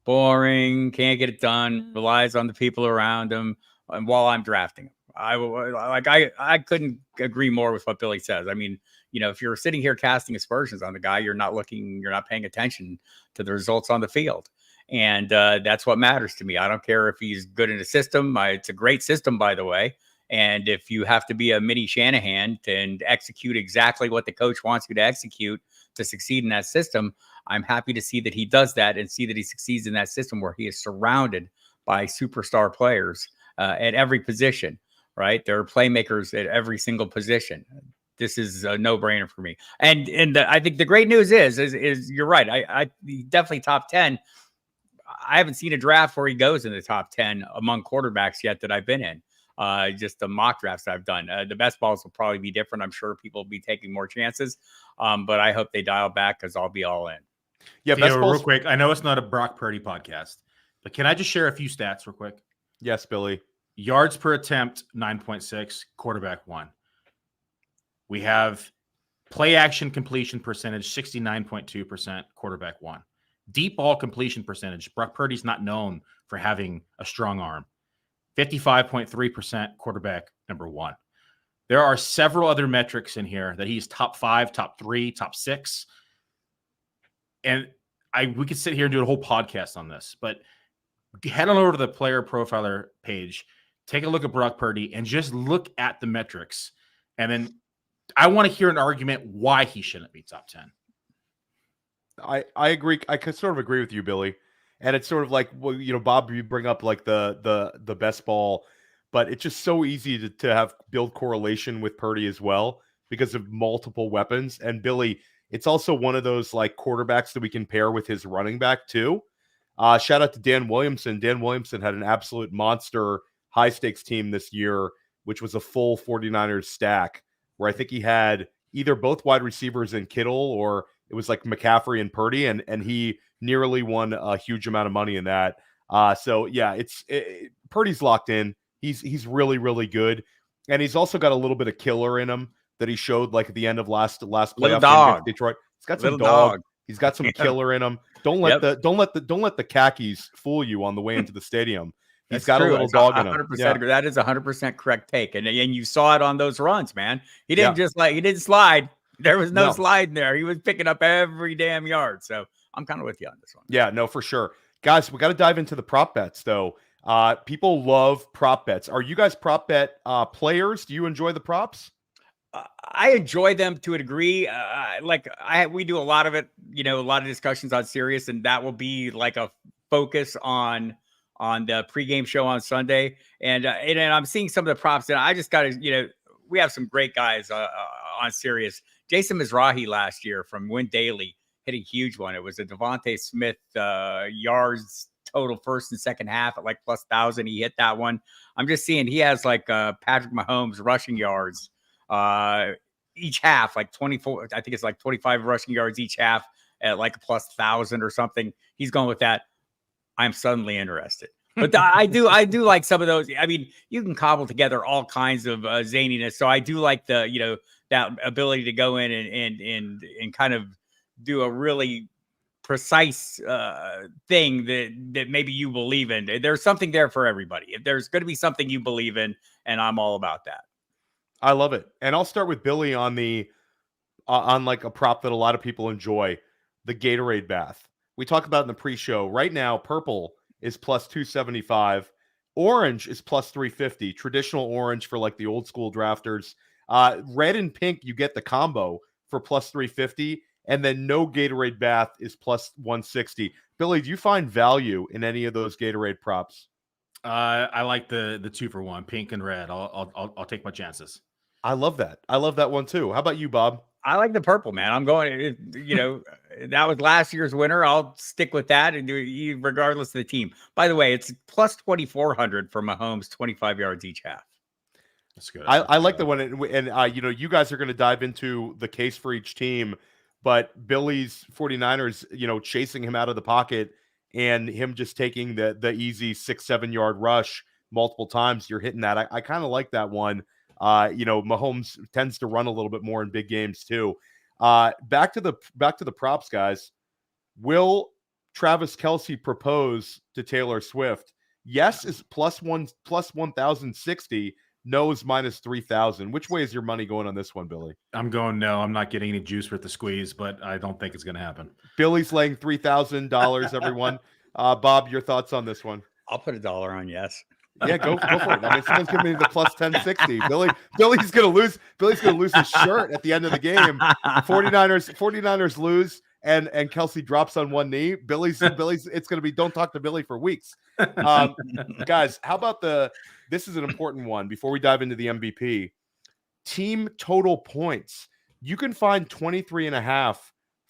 boring, can't get it done, relies on the people around him. And while I'm drafting, I couldn't agree more with what Billy says. I mean, if you're sitting here casting aspersions on the guy, you're not paying attention to the results on the field. And that's what matters to me. I don't care if he's good in a system. It's a great system, by the way. And if you have to be a mini Shanahan and execute exactly what the coach wants you to execute to succeed in that system, I'm happy to see that he does that and see that he succeeds in that system where he is surrounded by superstar players at every position, right? There are playmakers at every single position. This is a no-brainer for me. And I think the great news is you're right. I definitely top 10. I haven't seen a draft where he goes in the top 10 among quarterbacks yet that I've been in. Just the mock drafts I've done. The best balls will probably be different. I'm sure people will be taking more chances, but I hope they dial back because I'll be all in. Yeah, Theo, real quick. I know it's not a Brock Purdy podcast, but can I just share a few stats real quick? Yes, Billy. Yards per attempt, 9.6, quarterback 1. We have play action completion percentage, 69.2%, quarterback 1. Deep ball completion percentage, Brock Purdy's not known for having a strong arm. 55.3%, quarterback number 1. There are several other metrics in here that he's top 5, top 3, top 6. And we could sit here and do a whole podcast on this, but head on over to the player profiler page, take a look at Brock Purdy, and just look at the metrics. And then I want to hear an argument why he shouldn't be top 10. I agree. I could sort of agree with you, Billy. And it's sort of like, well, Bob, you bring up like the best ball, but it's just so easy to have build correlation with Purdy as well because of multiple weapons. And Billy, it's also one of those like quarterbacks that we can pair with his running back too. Shout out to Dan Williamson. Dan Williamson had an absolute monster high stakes team this year, which was a full 49ers stack where I think he had either both wide receivers in Kittle or it was like McCaffrey and Purdy, and he nearly won a huge amount of money in that. So yeah, Purdy's locked in. He's really, really good. And he's also got a little bit of killer in him that he showed like at the end of last playoff game against Detroit. He's got some dog. He's got some killer in him. Don't let the khakis fool you on the way into the stadium. He's got a little dog in him. 100%. Yeah. That is 100% correct take. And you saw it on those runs, man. He didn't he didn't slide. There was no slide in there. He was picking up every damn yard. So I'm kind of with you on this one. Yeah, no, for sure. Guys, we got to dive into the prop bets, though. People love prop bets. Are you guys prop bet players? Do you enjoy the props? I enjoy them to a degree. We do a lot of it, a lot of discussions on Sirius, and that will be like a focus on the pregame show on Sunday. And I'm seeing some of the props, and I just got to, we have some great guys on Sirius. Jason Mizrahi last year from Win Daily hit a huge one. It was a Devontae Smith yards total first and second half at like plus 1,000. He hit that one. I'm just seeing he has like Patrick Mahomes rushing yards each half, like 24. I think it's like 25 rushing yards each half at like a plus 1,000 or something. He's going with that. I'm suddenly interested. But I do like some of those. I mean, you can cobble together all kinds of zaniness. So I do like the, that ability to go in and kind of do a really precise thing that maybe you believe in. There's something there for everybody. If there's going to be something you believe in, and I'm all about that. I love it. And I'll start with Billy on the on like a prop that a lot of people enjoy, the Gatorade bath. We talked about in the pre-show. Right now, purple is plus 275. Orange is plus 350. Traditional orange for like the old school drafters. Red and pink, you get the combo for plus 350. And then no Gatorade bath is plus 160. Billy, do you find value in any of those Gatorade props? I like the 2-for-1, pink and red. I'll take my chances. I love that. I love that one too. How about you, Bob? I like the purple, man. I'm going, that was last year's winner. I'll stick with that and do it regardless of the team. By the way, it's plus 2,400 for Mahomes, 25 yards each half. That's good. I like the one. And you guys are going to dive into the case for each team, but Billy's 49ers, chasing him out of the pocket and him just taking the easy 6-7 yard rush multiple times. You're hitting that. I kind of like that one. Mahomes tends to run a little bit more in big games too. Back to the props, guys. Will Travis Kelce propose to Taylor Swift? Yes is plus 1,060. No is minus 3,000. Which way is your money going on this one, Billy? I'm going no. I'm not getting any juice with the squeeze, but I don't think it's going to happen. Billy's laying $3,000, everyone. Bob, your thoughts on this one? I'll put $1 on yes. Yeah, go for it. I mean, someone's giving me the plus 1060. Billy's gonna lose. Billy's gonna lose his shirt at the end of the game. 49ers lose, and Kelce drops on one knee. Billy's. It's gonna be don't talk to Billy for weeks. Guys, how about this is an important one before we dive into the MVP. Team total points. You can find 23.5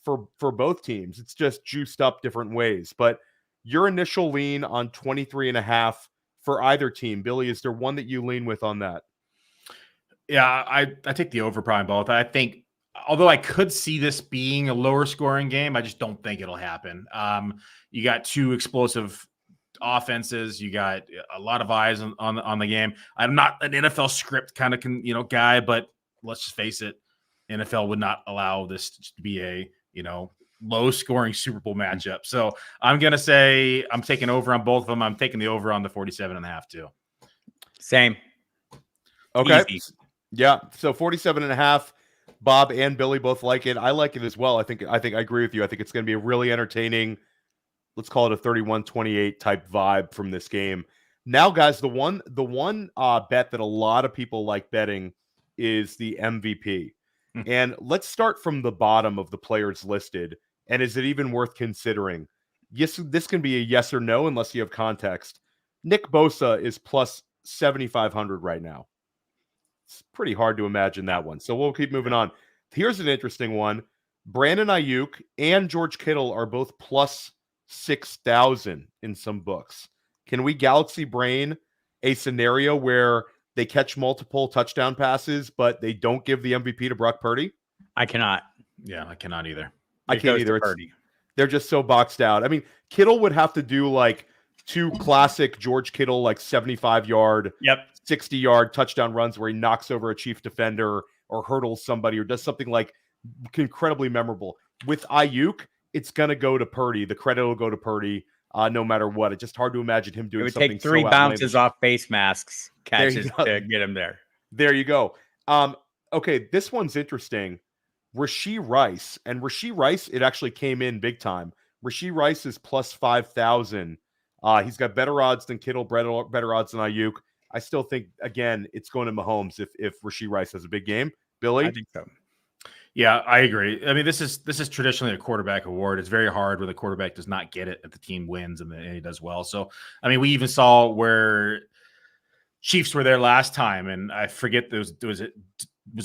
for both teams. It's just juiced up different ways. But your initial lean on 23.5 for either team, Billy, is there one that you lean with on that? Yeah, I take the over probably both. I think, although I could see this being a lower scoring game, I just don't think it'll happen. You got two explosive offenses. You got a lot of eyes on the game. I'm not an NFL script kind of guy, but let's just face it, NFL would not allow this to be a low scoring Super Bowl matchup. So I'm gonna say I'm taking over on both of them. I'm taking the over on the 47.5 too. Same. Okay. Easy. Yeah. So 47.5. Bob and Billy both like it. I like it as well. I think I agree with you. I think it's going to be a really entertaining, let's call it a 31-28 type vibe from this game. Now, guys, the one bet that a lot of people like betting is the MVP. And let's start from the bottom of the players listed. And is it even worth considering? Yes, this can be a yes or no unless you have context. Nick Bosa is plus 7,500 right now. It's pretty hard to imagine that one. So we'll keep moving on. Here's an interesting one. Brandon Aiyuk and George Kittle are both plus 6,000 in some books. Can we galaxy brain a scenario where they catch multiple touchdown passes, but they don't give the MVP to Brock Purdy? I cannot. Yeah, I cannot either. I can't either. They're just so boxed out. I mean, Kittle would have to do like two classic George Kittle, like 75-yard, 60-yard touchdown runs where he knocks over a chief defender or hurdles somebody or does something like incredibly memorable. With Aiyuk, it's going to go to Purdy. The credit will go to Purdy no matter what. It's just hard to imagine him doing something. It would take three bounces off face masks catches to get him there. There you go. Okay, this one's interesting. Rashee Rice. And Rashee Rice, it actually came in big time. Rashee Rice is plus 5,000. He's got better odds than Kittle, better odds than Aiyuk. I still think, again, it's going to Mahomes if Rashee Rice has a big game. Billy? I think so. Yeah, I agree. I mean, this is traditionally a quarterback award. It's very hard when the quarterback does not get it if the team wins and he does well. So, I mean, we even saw where Chiefs were there last time, and I forget was it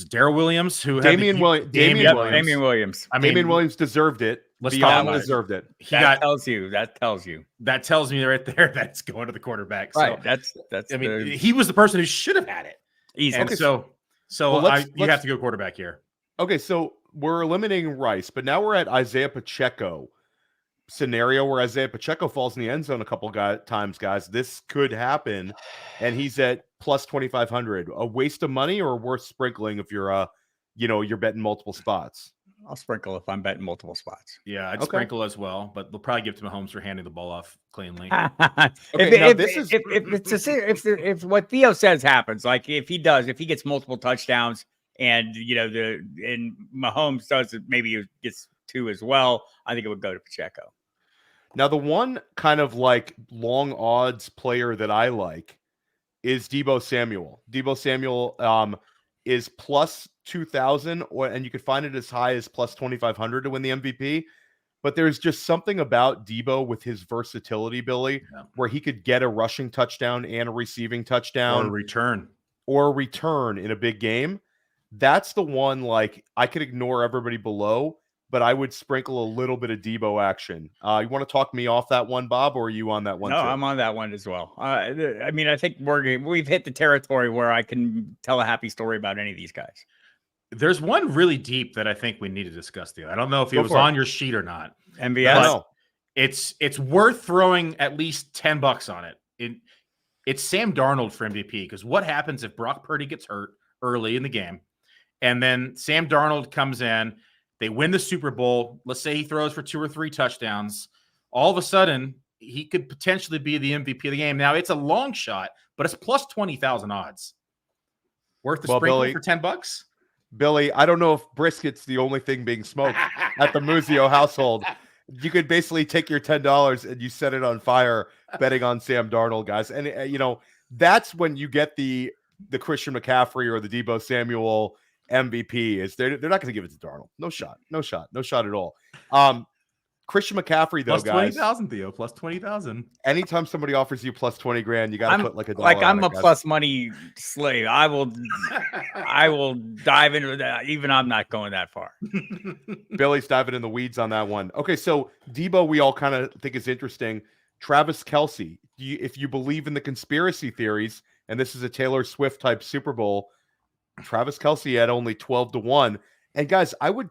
Darrell Williams who Damian Williams. Damian Williams. I mean, Damian Williams deserved it. Beyond deserved it. That tells you. That tells me right there that's going to the quarterback. Right. So, that's. I mean, he was the person who should have had it. Easy. And okay, so you have to go quarterback here. Okay, so we're eliminating Rice, but now we're at Isaiah Pacheco scenario where Isaiah Pacheco falls in the end zone a couple times, guys. This could happen, and he's at plus 2,500. A waste of money or worth sprinkling if you're you're betting multiple spots? I'll sprinkle if I'm betting multiple spots. Yeah, I'd sprinkle as well, but they'll probably give to Mahomes for handing the ball off cleanly. If what Theo says happens, like if he gets multiple touchdowns and and Mahomes does it, maybe he gets two as well, I think it would go to Pacheco. Now, the one kind of like long odds player that I like is Deebo Samuel. Deebo Samuel is plus 2,000, and you could find it as high as plus 2,500 to win the MVP. But there's just something about Deebo with his versatility, Billy, where he could get a rushing touchdown and a receiving touchdown. Or a return in a big game. That's the one, like, I could ignore everybody below, but I would sprinkle a little bit of Deebo action. You want to talk me off that one, Bob, or are you on that one? No, too? I'm on that one as well. I mean, I think we've hit the territory where I can tell a happy story about any of these guys. There's one really deep that I think we need to discuss, Theo. I don't know if it was on your sheet or not. MVS? It's worth throwing at least $10 on it. It's Sam Darnold for MVP, because what happens if Brock Purdy gets hurt early in the game, and then Sam Darnold comes in, they win the Super Bowl, let's say he throws for 2 or 3 touchdowns, all of a sudden he could potentially be the MVP of the game. Now, it's a long shot, but it's plus 20,000 odds. Worth the sprinkle for $10? Billy, I don't know if brisket's the only thing being smoked at the Muzio household. You could basically take your $10 and you set it on fire betting on Sam Darnold, guys. And, that's when you get the Christian McCaffrey or the Deebo Samuel MVP. Is they're not going to give it to Darnold. No shot at all. Christian McCaffrey, though, plus guys. 20,000, Theo. Plus 20,000. Anytime somebody offers you plus 20 grand, you got to put like a dollar. Like I'm on a it, guys. plus money slave. I will dive into that. Even I'm not going that far. Billy's diving in the weeds on that one. Okay, so Deebo, we all kind of think is interesting. Travis Kelce, if you believe in the conspiracy theories, and this is a Taylor Swift type Super Bowl, Travis Kelce at only 12-1. And guys, I would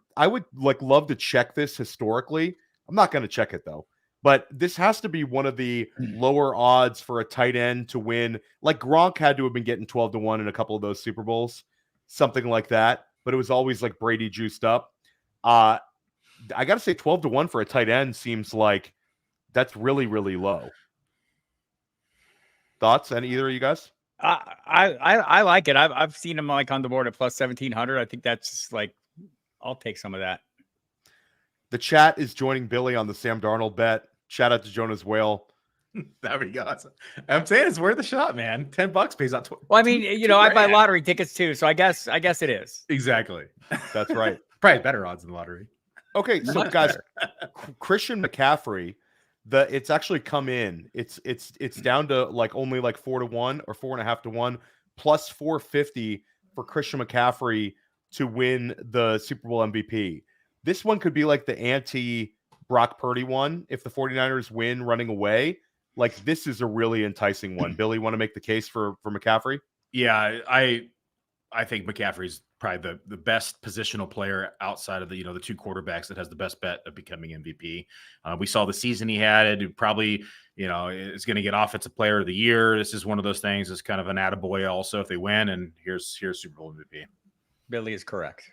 like love to check this historically. I'm not going to check it though, but this has to be one of the lower odds for a tight end to win. Like Gronk had to have been getting 12-1 in a couple of those Super Bowls, something like that. But it was always like Brady juiced up. I got to say 12-1 for a tight end seems like that's really, really low. Thoughts on either of you guys? I like it. I've seen him like on the board at plus 1,700. I think that's like, I'll take some of that. The chat is joining Billy on the Sam Darnold bet. Shout out to Jonas Whale. There we go. I'm saying it's worth a shot, man. $10 pays out. Well, I mean, I buy lottery tickets too, so I guess it is. Exactly. That's right. Probably better odds in the lottery. Okay, so guys, Christian McCaffrey, it's actually come in. It's down to like only like 4-1 or 4.5-1 plus 450 for Christian McCaffrey to win the Super Bowl MVP. This one could be like the anti Brock Purdy one. If the 49ers win running away, like this is a really enticing one. Billy, want to make the case for McCaffrey? Yeah, I think McCaffrey's probably the best positional player outside of the two quarterbacks that has the best bet of becoming MVP. We saw the season he had. It probably is going to get offensive player of the year. This is one of those things. It's kind of an attaboy also if they win. And here's Super Bowl MVP. Billy is correct.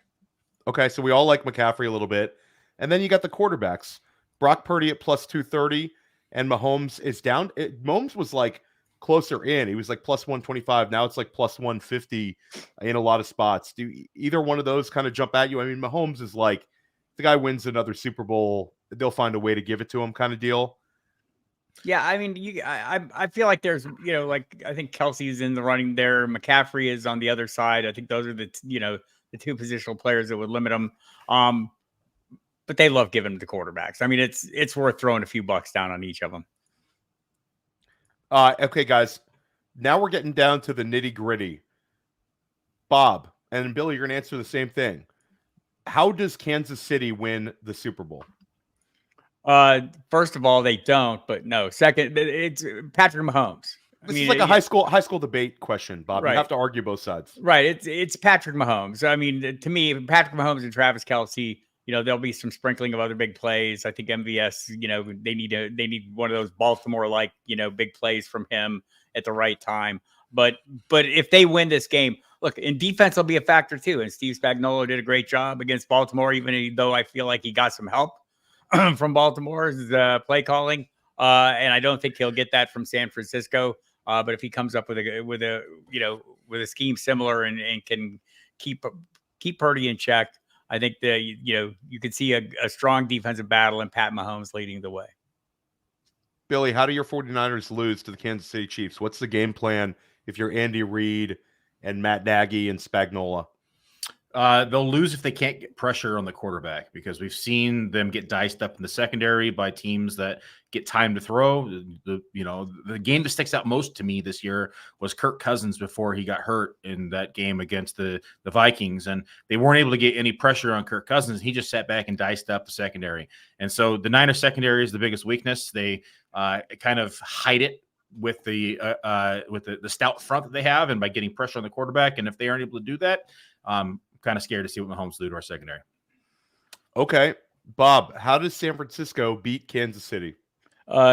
Okay, so we all like McCaffrey a little bit. And then you got the quarterbacks. Brock Purdy at plus 230, and Mahomes is down. Mahomes was like closer in. He was like plus 125. Now it's like plus 150 in a lot of spots. Do either one of those kind of jump at you? I mean, Mahomes is like, if the guy wins another Super Bowl, they'll find a way to give it to him kind of deal. Yeah, I mean, I feel like there's, like I think Kelce's in the running there. McCaffrey is on the other side. I think those are the two positional players that would limit them. But they love giving them to quarterbacks. I mean, it's worth throwing a few bucks down on each of them. Okay, guys. Now we're getting down to the nitty gritty. Bob and Billy, you're going to answer the same thing. How does Kansas City win the Super Bowl? First of all, they don't. But no. Second, it's Patrick Mahomes. This is like a high school debate question, Bob. Right. You have to argue both sides. Right. It's Patrick Mahomes. I mean, to me, Patrick Mahomes and Travis Kelce, there'll be some sprinkling of other big plays. I think MVS, they need one of those Baltimore-like, big plays from him at the right time. But if they win this game, look, in defense will be a factor too. And Steve Spagnuolo did a great job against Baltimore, even though I feel like he got some help from Baltimore's play calling. And I don't think he'll get that from San Francisco. But if he comes up with a scheme similar and can keep Purdy in check, I think that you could see a strong defensive battle and Pat Mahomes leading the way. Billy, how do your 49ers lose to the Kansas City Chiefs? What's the game plan if you're Andy Reid and Matt Nagy and Spagnuolo? They'll lose if they can't get pressure on the quarterback, because we've seen them get diced up in the secondary by teams that get time to throw. The game that sticks out most to me this year was Kirk Cousins before he got hurt in that game against the Vikings, and they weren't able to get any pressure on Kirk Cousins. He just sat back and diced up the secondary. And so the Niners secondary is the biggest weakness. They kind of hide it with the stout front that they have, and by getting pressure on the quarterback. And if they aren't able to do that, kind of scared to see what Mahomes do to our secondary. Okay. Bob, how does San Francisco beat Kansas City?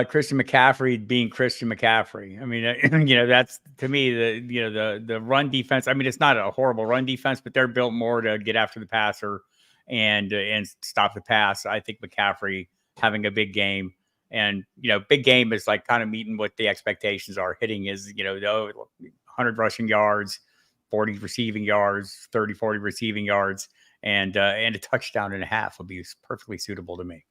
Christian McCaffrey being Christian McCaffrey. I mean, that's to me the run defense. I mean, it's not a horrible run defense, but they're built more to get after the passer and stop the pass. I think McCaffrey having a big game, and big game is like kind of meeting what the expectations are. Hitting is 100 rushing yards, 40 receiving yards, 30, 40 receiving yards, and a touchdown and a half would be perfectly suitable to me.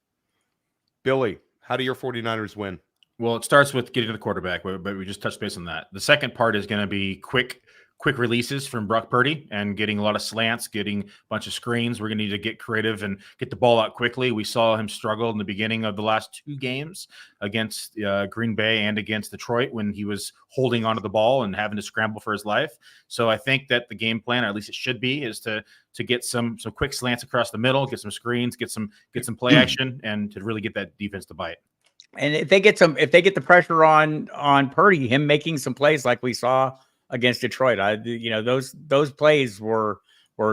Billy, how do your 49ers win? Well, it starts with getting to the quarterback, but we just touched base on that. The second part is going to be quick releases from Brock Purdy and getting a lot of slants, getting a bunch of screens. We're going to need to get creative and get the ball out quickly. We saw him struggle in the beginning of the last 2 games against Green Bay and against Detroit when he was holding onto the ball and having to scramble for his life. So I think that the game plan, or at least it should be, is to get some quick slants across the middle, get some screens, get some play action, and to really get that defense to bite. And if they get the pressure on Purdy, him making some plays like we saw against Detroit, those plays were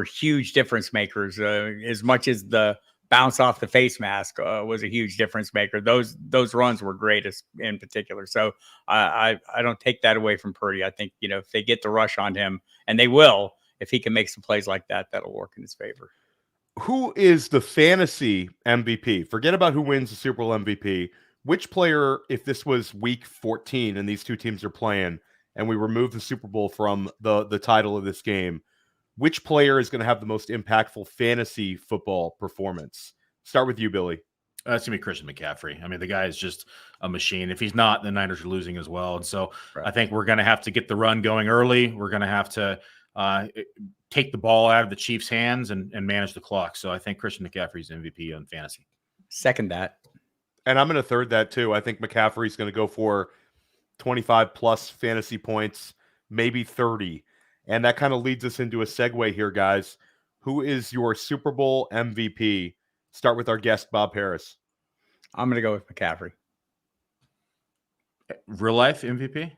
huge difference makers. As much as the bounce off the face mask was a huge difference maker, those runs were greatest in particular. So I don't take that away from Purdy. I think if they get the rush on him, and they will, if he can make some plays like that, that'll work in his favor. Who is the fantasy MVP? Forget about who wins the Super Bowl MVP. Which player, if this was week 14 and these two teams are playing and we remove the Super Bowl from the title of this game, which player is going to have the most impactful fantasy football performance? Start with you, Billy. It's going to be Christian McCaffrey. I mean, the guy is just a machine. If he's not, the Niners are losing as well. And so I think we're going to have to get the run going early. We're going to have to take the ball out of the Chiefs' hands and manage the clock. So I think Christian McCaffrey's MVP on fantasy. Second that. And I'm going to third that too. I think McCaffrey's going to go for 25 plus fantasy points, maybe 30. And that kind of leads us into a segue here, guys. Who is your Super Bowl MVP? Start with our guest, Bob Harris. I'm going to go with McCaffrey. Real life MVP?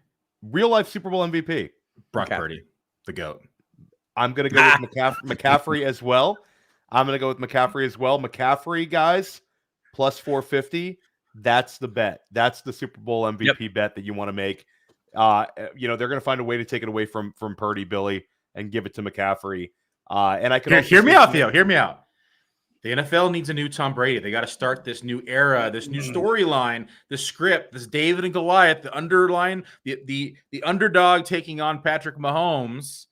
Real life Super Bowl MVP. Brock Purdy, the GOAT. I'm going to go with McCaffrey as well. McCaffrey, guys, plus 450. That's the bet. That's the Super Bowl MVP bet that you want to make. They're going to find a way to take it away from Purdy, Billy, and give it to McCaffrey. And I can hear me out, Theo. Hear me out. The NFL needs a new Tom Brady. They got to start this new era, this new storyline, this script, this David and Goliath, the underdog taking on Patrick Mahomes.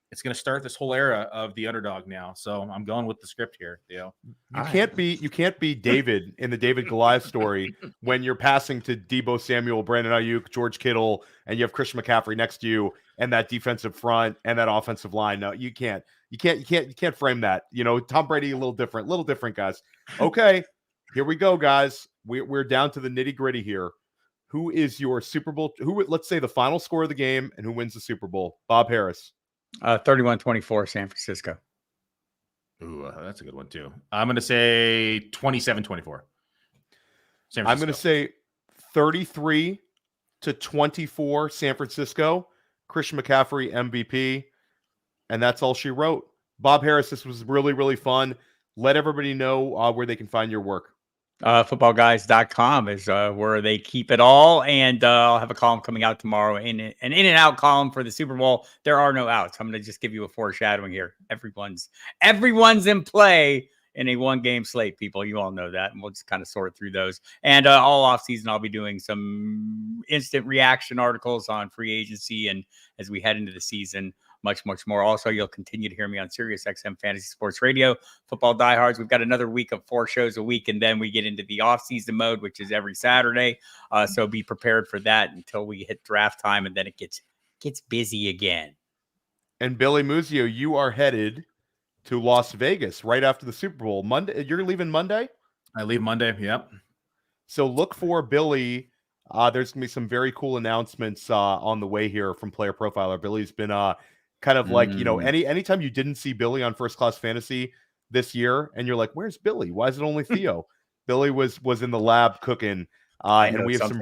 It's going to start this whole era of the underdog now. So I'm going with the script here, Theo. You can't be David in the David Goliath story when you're passing to Deebo Samuel, Brandon Aiyuk, George Kittle, and you have Christian McCaffrey next to you, and that defensive front and that offensive line. No, you can't frame that. Tom Brady, a little different, guys. Okay, here we go, guys. We're down to the nitty gritty here. Who is your Super Bowl? Let's say the final score of the game and who wins the Super Bowl? Bob Harris. 31-24 San Francisco. Ooh, that's a good one too. I'm going to say 27-24. I'm going to say 33-24 San Francisco. Christian McCaffrey MVP. And that's all she wrote. Bob Harris, this was really, really fun. Let everybody know where they can find your work. Footballguys.com is where they keep it all. And I'll have a column coming out tomorrow, an in and out column for the Super Bowl. There are no outs. I'm going to just give you a foreshadowing here. Everyone's in play in a 1-game slate, people. You all know that. And we'll just kind of sort through those. And all offseason, I'll be doing some instant reaction articles on free agency. And as we head into the season, much more. Also, you'll continue to hear me on Sirius XM Fantasy Sports Radio, Football Diehards. We've got another week of 4 shows a week, and then we get into the off-season mode, which is every Saturday. So be prepared for that until we hit draft time, and then it gets busy again. And Billy Muzio, you are headed to Las Vegas right after the Super Bowl. Monday. You're leaving Monday? I leave Monday, yep. So look for Billy. There's going to be some very cool announcements on the way here from Player Profiler. Billy's been kind of like, anytime you didn't see Billy on First Class Fantasy this year and you're like, where's Billy? Why is it only Theo? Billy was in the lab cooking. And we have some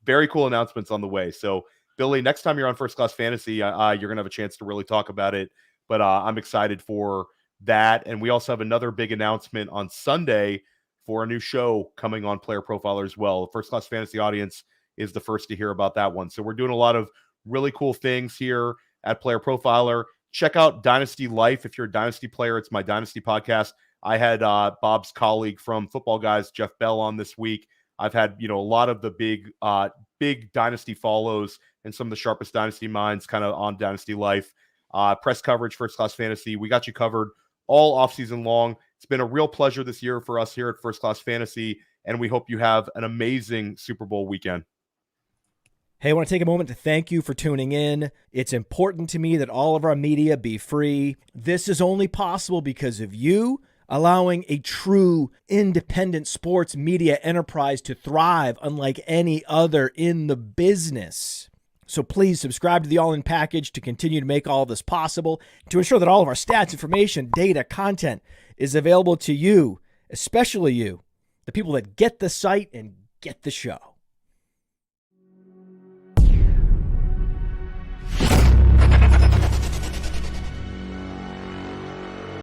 very cool announcements on the way. So Billy, next time you're on First Class Fantasy, you're going to have a chance to really talk about it. But I'm excited for that. And we also have another big announcement on Sunday for a new show coming on Player Profiler as well. The First Class Fantasy audience is the first to hear about that one. So we're doing a lot of really cool things here at Player Profiler. Check out Dynasty Life. If you're a Dynasty player, it's my Dynasty podcast. I had Bob's colleague from Football Guys, Jeff Bell, on this week. I've had, a lot of the big Dynasty follows and some of the sharpest Dynasty minds kind of on Dynasty Life. Press coverage, First Class Fantasy. We got you covered all offseason long. It's been a real pleasure this year for us here at First Class Fantasy. and we hope you have an amazing Super Bowl weekend. Hey, I want to take a moment to thank you for tuning in. It's important to me that all of our media be free. This is only possible because of you allowing a true independent sports media enterprise to thrive unlike any other in the business. So please subscribe to the All In Package to continue to make all of this possible, to ensure that all of our stats, information, data, content is available to you, especially you, the people that get the site and get the show.